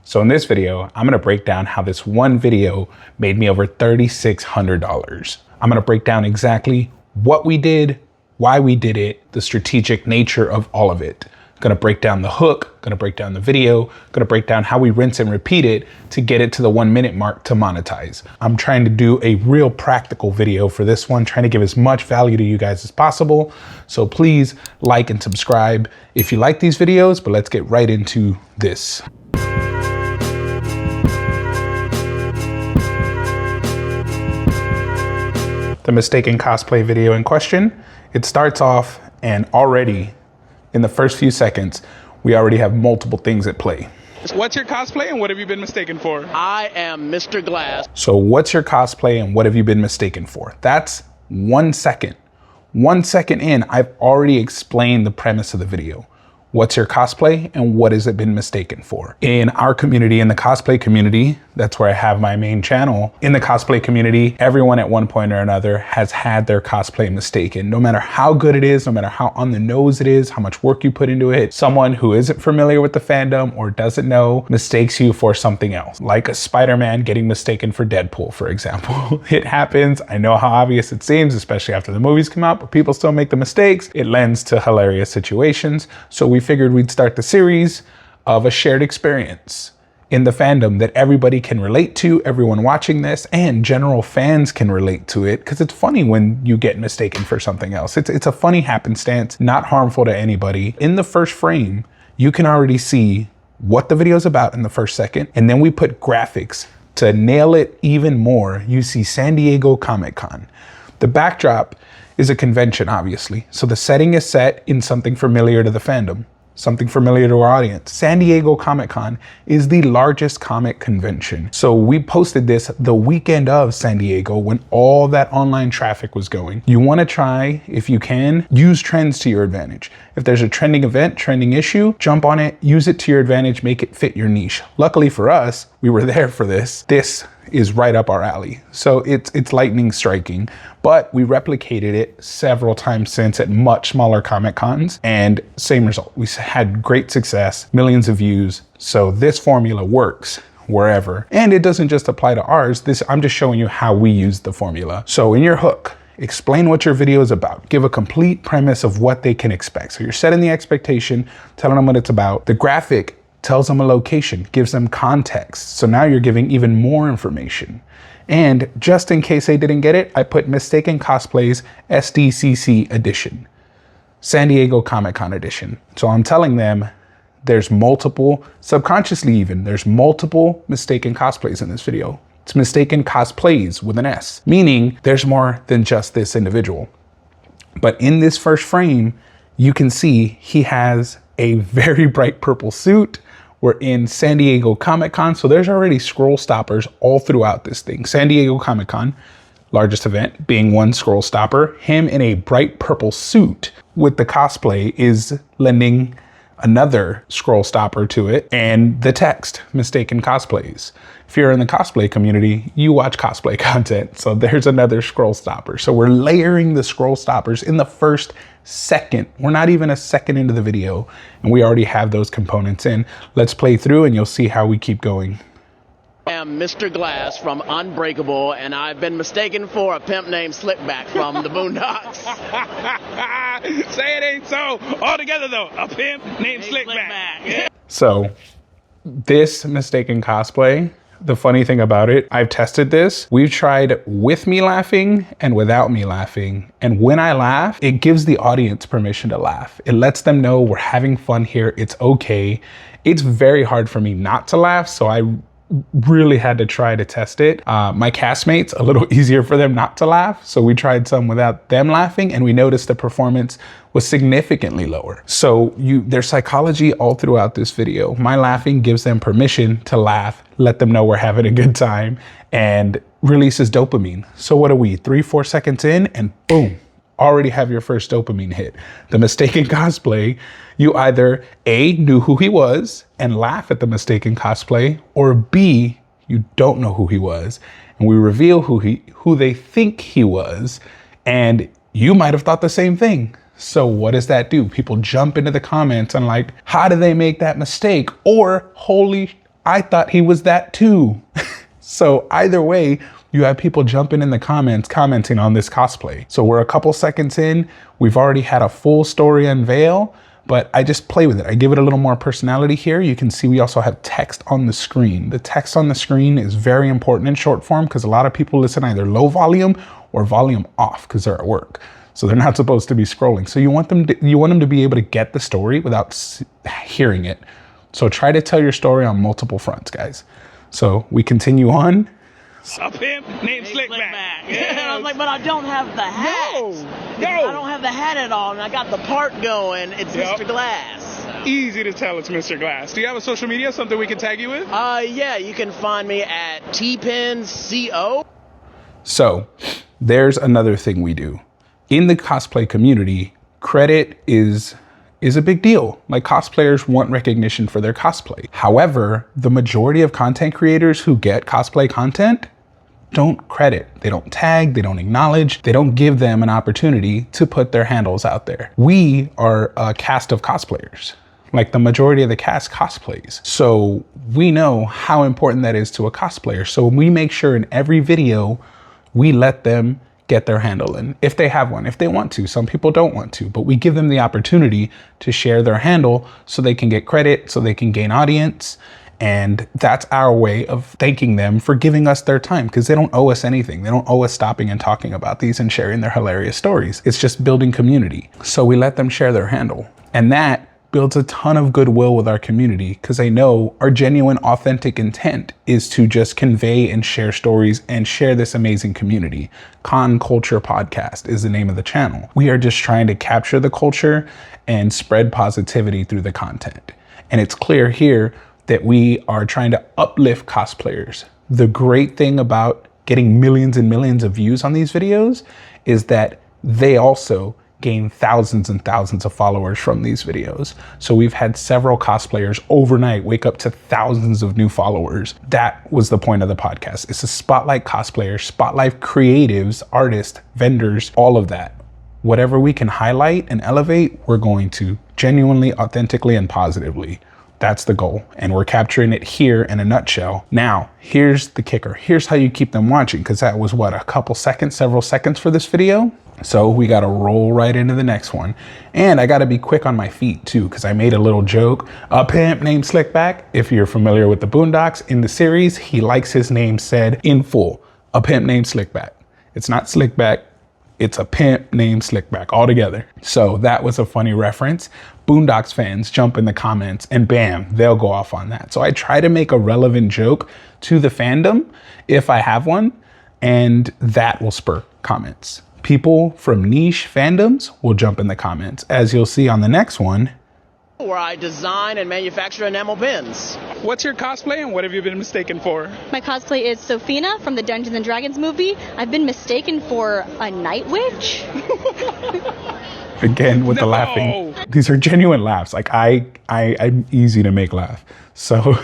So in this video, I'm gonna break down how this one video made me over $3,600. I'm gonna break down exactly what we did, why we did it, the strategic nature of all of it. Gonna break down the hook, gonna break down the video, gonna break down how we rinse and repeat it to get it to the 1 minute mark to monetize. I'm trying to do a real practical video for this one, trying to give as much value to you guys as possible. So please like and subscribe if you like these videos, but let's get right into this. The mistaken cosplay video in question, it starts off and already in the first few seconds, we already have multiple things at play. What's your cosplay and what have you been mistaken for? I am Mr. Glass. So what's your cosplay and what have you been mistaken for? That's 1 second. 1 second in, I've already explained the premise of the video. What's your cosplay and what has it been mistaken for? In our community, in the cosplay community, that's where I have my main channel. In the cosplay community, everyone at one point or another has had their cosplay mistaken. No matter how good it is, no matter how on the nose it is, how much work you put into it, someone who isn't familiar with the fandom or doesn't know mistakes you for something else. Like a Spider-Man getting mistaken for Deadpool, for example. It happens. I know how obvious it seems, especially after the movies come out, but people still make the mistakes. It lends to hilarious situations. So we figured we'd start the series of a shared experience in the fandom that everybody can relate to, everyone watching this, and general fans can relate to it, because it's funny when you get mistaken for something else. It's a funny happenstance, not harmful to anybody. In the first frame, you can already see what the video is about in the first second, and then we put graphics to nail it even more. You see San Diego Comic-Con. The backdrop is a convention, obviously, so the setting is set in something familiar to the fandom, something familiar to our audience. San Diego Comic-Con is the largest comic convention. So we posted this the weekend of San Diego when all that online traffic was going. You want to try, if you can, use trends to your advantage. If there's a trending event, trending issue, jump on it, use it to your advantage, make it fit your niche. Luckily for us, we were there for this. This is right up our alley. So it's lightning striking, but we replicated it several times since at much smaller Comic Cons, and same result. We had great success, millions of views. So this formula works wherever. And it doesn't just apply to ours. I'm just showing you how we use the formula. So in your hook, explain what your video is about. Give a complete premise of what they can expect. So you're setting the expectation, telling them what it's about. The graphic tells them a location, gives them context. So now you're giving even more information. And just in case they didn't get it, I put Mistaken Cosplays SDCC edition, San Diego Comic-Con edition. So I'm telling them there's multiple, subconsciously even, there's multiple mistaken cosplays in this video. It's Mistaken Cosplays with an S, meaning there's more than just this individual. But in this first frame, you can see he has a very bright purple suit. We're in San Diego Comic-Con, so there's already scroll stoppers all throughout this thing. San Diego Comic-Con, largest event, being one scroll stopper. Him in a bright purple suit with the cosplay is lending another scroll stopper to it, and the text, Mistaken Cosplays. If you're in the cosplay community, you watch cosplay content, so there's another scroll stopper. So we're layering the scroll stoppers in the first second. We're not even a second into the video, and we already have those components in. Let's play through and you'll see how we keep going. I am Mr. Glass from Unbreakable, and I've been mistaken for a pimp named Slickback from the Boondocks. Say it ain't so. All together though, a pimp named Slickback. So this mistaken cosplay, the funny thing about it, I've tested this. We've tried with me laughing and without me laughing. And when I laugh, it gives the audience permission to laugh. It lets them know we're having fun here. It's okay. It's very hard for me not to laugh. So I really had to try to test it. My castmates, a little easier for them not to laugh. So we tried some without them laughing and we noticed the performance was significantly lower. So there's psychology all throughout this video. My laughing gives them permission to laugh, let them know we're having a good time, and releases dopamine. So what are we, 3-4 seconds in and boom, already have your first dopamine hit. The mistaken cosplay, you either A, knew who he was and laugh at the mistaken cosplay, or B, you don't know who he was and we reveal who they think he was, and you might have thought the same thing. So what does that do? People jump into the comments and like, how did they make that mistake? Or holy I thought he was that too. So either way, you have people jumping in the comments, commenting on this cosplay. So we're a couple seconds in, we've already had a full story unveil, but I just play with it. I give it a little more personality here. You can see we also have text on the screen. The text on the screen is very important in short form because a lot of people listen either low volume or volume off because they're at work. So they're not supposed to be scrolling. So you want them to be able to get the story without hearing it. So try to tell your story on multiple fronts, guys. So we continue on. A pimp named Slickback. Yes. I was like, but I don't have the hat. No. I don't have the hat at all, and I got the part going. It's Mr. Glass. Easy to tell it's Mr. Glass. Do you have a social media, something we can tag you with? Yeah, you can find me at tpinco. So there's another thing we do. In the cosplay community, credit is a big deal. Like, cosplayers want recognition for their cosplay. However, the majority of content creators who get cosplay content don't credit. They don't tag, they don't acknowledge, they don't give them an opportunity to put their handles out there. We are a cast of cosplayers. Like, the majority of the cast cosplays. So we know how important that is to a cosplayer. So we make sure in every video, we let them get their handle in, if they have one, if they want to. Some people don't want to, but we give them the opportunity to share their handle so they can get credit, so they can gain audience. And that's our way of thanking them for giving us their time, because they don't owe us anything. They don't owe us stopping and talking about these and sharing their hilarious stories. It's just building community. So we let them share their handle. And that builds a ton of goodwill with our community, because they know our genuine, authentic intent is to just convey and share stories and share this amazing community. Con Culture Podcast is the name of the channel. We are just trying to capture the culture and spread positivity through the content. And it's clear here that we are trying to uplift cosplayers. The great thing about getting millions and millions of views on these videos is that they also gain thousands and thousands of followers from these videos. So we've had several cosplayers overnight wake up to thousands of new followers. That was the point of the podcast. It's to spotlight cosplayers, spotlight creatives, artists, vendors, all of that. Whatever we can highlight and elevate, we're going to genuinely, authentically, and positively. That's the goal. And we're capturing it here in a nutshell. Now, here's the kicker. Here's how you keep them watching, because that was what, a couple seconds, several seconds for this video. So we got to roll right into the next one. And I got to be quick on my feet too, because I made a little joke. A pimp named Slickback. If you're familiar with the Boondocks in the series, he likes his name said in full. A pimp named Slickback. It's not Slickback. It's a pimp named Slickback altogether. So that was a funny reference. Boondocks fans jump in the comments and bam, they'll go off on that. So I try to make a relevant joke to the fandom if I have one, and that will spur comments. People from niche fandoms will jump in the comments, as you'll see on the next one, where I design and manufacture enamel pins. What's your cosplay and what have you been mistaken for? My cosplay is Sophina from the Dungeons & Dragons movie. I've been mistaken for a night witch. Again with the laughing. These are genuine laughs. Like I'm easy to make laugh. So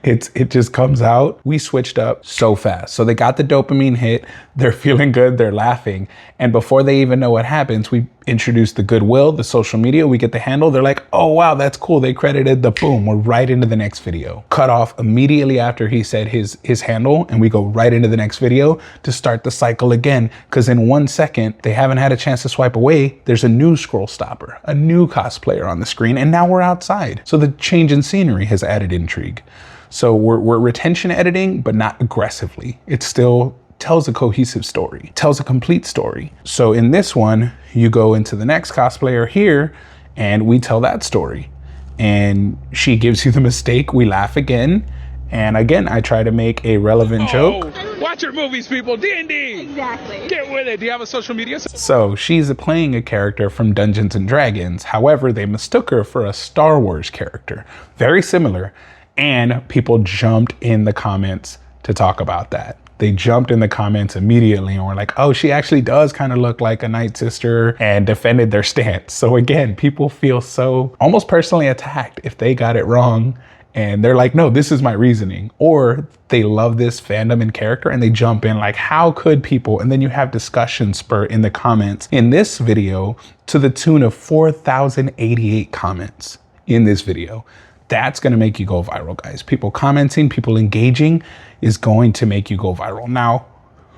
it just comes out. We switched up so fast. So they got the dopamine hit. They're feeling good. They're laughing. And before they even know what happens, we introduce the goodwill, the social media. We get the handle. They're like, oh, wow, that's cool. They credited the boom. We're right into the next video. Cut off immediately after he said his handle. And we go right into the next video to start the cycle again. Because in 1 second, they haven't had a chance to swipe away. There's a new scroll stopper, a new cosplayer on the screen. And now we're outside. So the change in scenery has added intrigue. So we're retention editing, but not aggressively. It still tells a cohesive story, tells a complete story. So in this one, you go into the next cosplayer here and we tell that story. And she gives you the mistake, we laugh again. And again, I try to make a relevant joke. Watch your movies, people. D&D. Exactly. Get with it. Do you have a social media? So she's playing a character from Dungeons and Dragons. However, they mistook her for a Star Wars character. Very similar. And people jumped in the comments to talk about that. They jumped in the comments immediately and were like, oh, she actually does kind of look like a Night Sister, and defended their stance. So again, people feel so almost personally attacked if they got it wrong. And they're like, no, this is my reasoning. Or they love this fandom and character and they jump in like, how could people? And then you have discussion spur in the comments. In this video, to the tune of 4,088 comments in this video. That's going to make you go viral, guys. People commenting, people engaging is going to make you go viral. Now,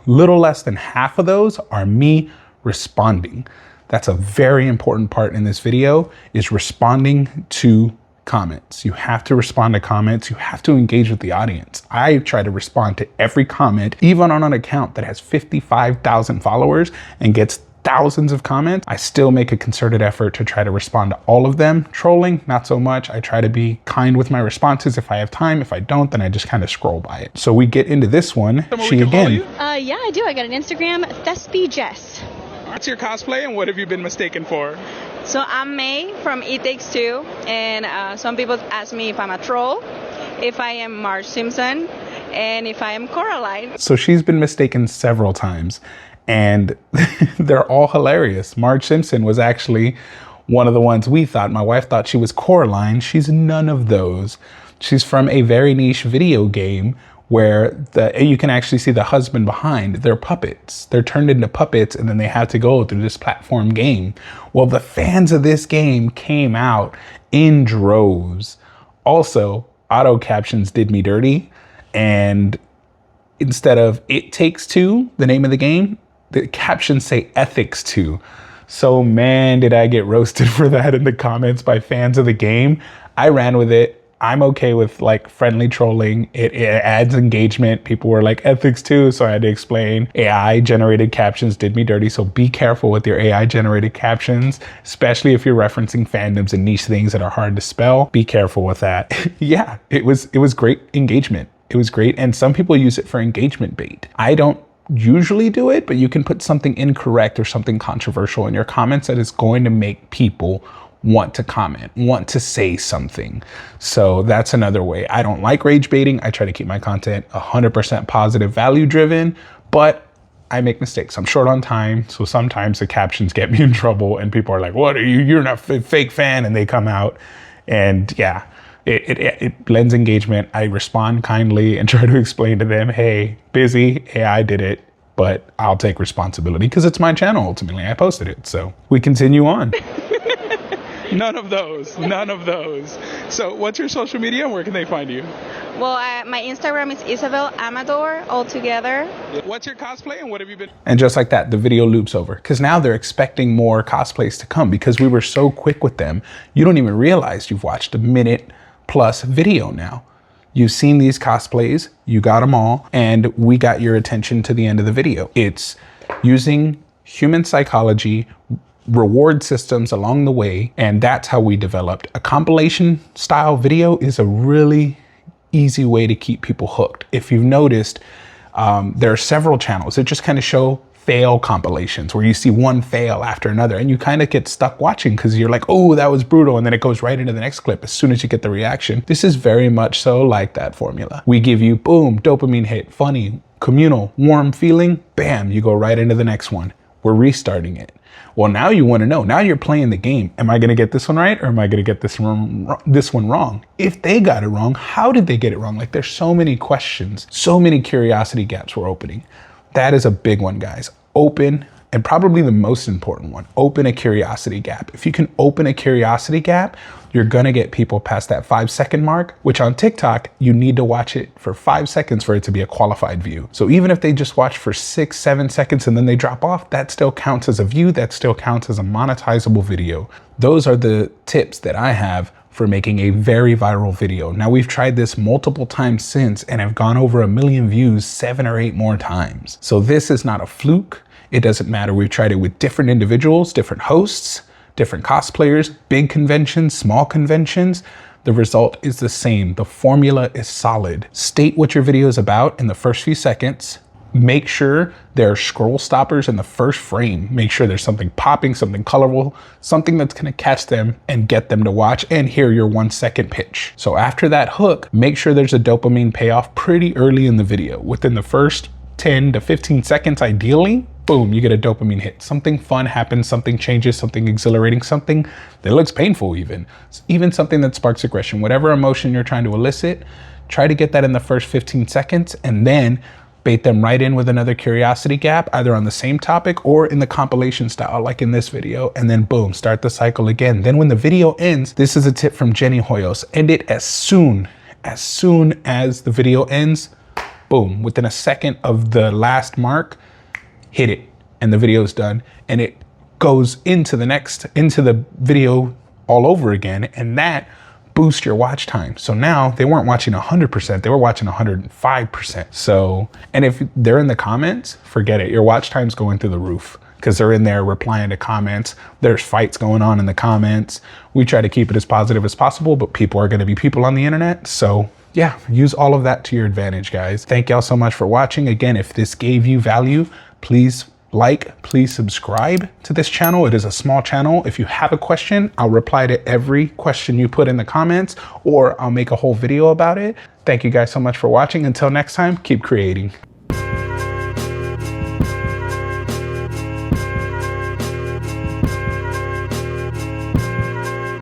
little less than half of those are me responding. That's a very important part in this video, is responding to comments. You have to respond to comments. You have to engage with the audience. I try to respond to every comment, even on an account that has 55,000 followers and gets thousands of comments. I still make a concerted effort to try to respond to all of them. Trolling, not so much. I try to be kind with my responses if I have time. If I don't, then I just kind of scroll by it. So we get into this one. She again. Yeah, I do. I got an Instagram, Thespy Jess. What's your cosplay and what have you been mistaken for? So I'm May from It Takes Two, and some people ask me if I'm a troll, if I am Marge Simpson, and if I am Coraline. So she's been mistaken several times, and they're all hilarious. Marge Simpson was actually one of the ones we thought. My wife thought she was Coraline. She's none of those. She's from a very niche video game where you can actually see the husband behind. They're puppets. They're turned into puppets, and then they have to go through this platform game. Well, the fans of this game came out in droves. Also, auto captions did me dirty, and instead of It Takes Two, the name of the game, the captions say Ethics 2. So man, did I get roasted for that in the comments by fans of the game. I ran with it. I'm okay with like friendly trolling. It adds engagement. People were like ethics too, so I had to explain. AI generated captions did me dirty, so be careful with your AI generated captions, especially if you're referencing fandoms and niche things that are hard to spell. Be careful with that. Yeah, it was great engagement. It was great, and some people use it for engagement bait. I don't usually do it, but you can put something incorrect or something controversial in your comments that is going to make people want to comment, want to say something. So that's another way. I don't like rage baiting. I try to keep my content 100% positive, value driven, but I make mistakes. I'm short on time. So sometimes the captions get me in trouble and people are like, what are you? You're not a fake fan. And they come out and yeah, it blends engagement. I respond kindly and try to explain to them, hey, busy, AI did it, but I'll take responsibility because it's my channel. Ultimately, I posted it. So we continue on. None of those. None of those. So what's your social media and where can they find you? Well, my Instagram is Isabel Amador, all together. What's your cosplay and what have you been? And just like that, the video loops over because now they're expecting more cosplays to come because we were so quick with them. You don't even realize you've watched a minute plus video now. You've seen these cosplays, you got them all, and we got your attention to the end of the video. It's using human psychology, reward systems along the way, and that's how we developed. A compilation style video is a really easy way to keep people hooked. If you've noticed, there are several channels that just kind of show fail compilations where you see one fail after another and you kind of get stuck watching because you're like, oh, that was brutal, and then it goes right into the next clip as soon as you get the reaction. This is very much so like that formula. We give you boom, dopamine hit, funny, communal, warm feeling, bam, you go right into the next one. We're restarting it. Well, now you want to know, now you're playing the game. Am I going to get this one right? Or am I going to get this one wrong? If they got it wrong, how did they get it wrong? Like there's so many questions, so many curiosity gaps we're opening. That is a big one, guys. Open, and probably the most important one, open a curiosity gap. If you can open a curiosity gap, you're gonna get people past that 5-second mark, which on TikTok, you need to watch it for 5 seconds for it to be a qualified view. So even if they just watch for 6-7 seconds and then they drop off, that still counts as a view, that still counts as a monetizable video. Those are the tips that I have for making a very viral video. Now we've tried this multiple times since and have gone over 1 million views 7 or 8 more times. So this is not a fluke. It doesn't matter. We've tried it with different individuals, different hosts, different cosplayers, big conventions, small conventions. The result is the same. The formula is solid. State what your video is about in the first few seconds. Make sure there are scroll stoppers in the first frame. Make sure there's something popping, something colorful, something that's gonna catch them and get them to watch and hear your 1-second pitch. So after that hook, make sure there's a dopamine payoff pretty early in the video. Within the first 10 to 15 seconds, ideally, boom, you get a dopamine hit. Something fun happens, something changes, something exhilarating, something that looks painful even something that sparks aggression. Whatever emotion you're trying to elicit, try to get that in the first 15 seconds and then bait them right in with another curiosity gap, either on the same topic or in the compilation style, like in this video, and then boom, start the cycle again. Then when the video ends, this is a tip from Jenny Hoyos, end it as soon as the video ends, boom, within a second of the last mark, hit it, and the video is done, and it goes into the video all over again, and that boosts your watch time. So now they weren't watching 100%, they were watching 105%. So, and if they're in the comments, forget it. Your watch time's going through the roof because they're in there replying to comments. There's fights going on in the comments. We try to keep it as positive as possible, but people are going to be people on the internet. So yeah, use all of that to your advantage, guys. Thank y'all so much for watching. Again, if this gave you value, please please subscribe to this channel. It is a small channel. If you have a question, I'll reply to every question you put in the comments, or I'll make a whole video about it. Thank you guys so much for watching. Until next time, keep creating.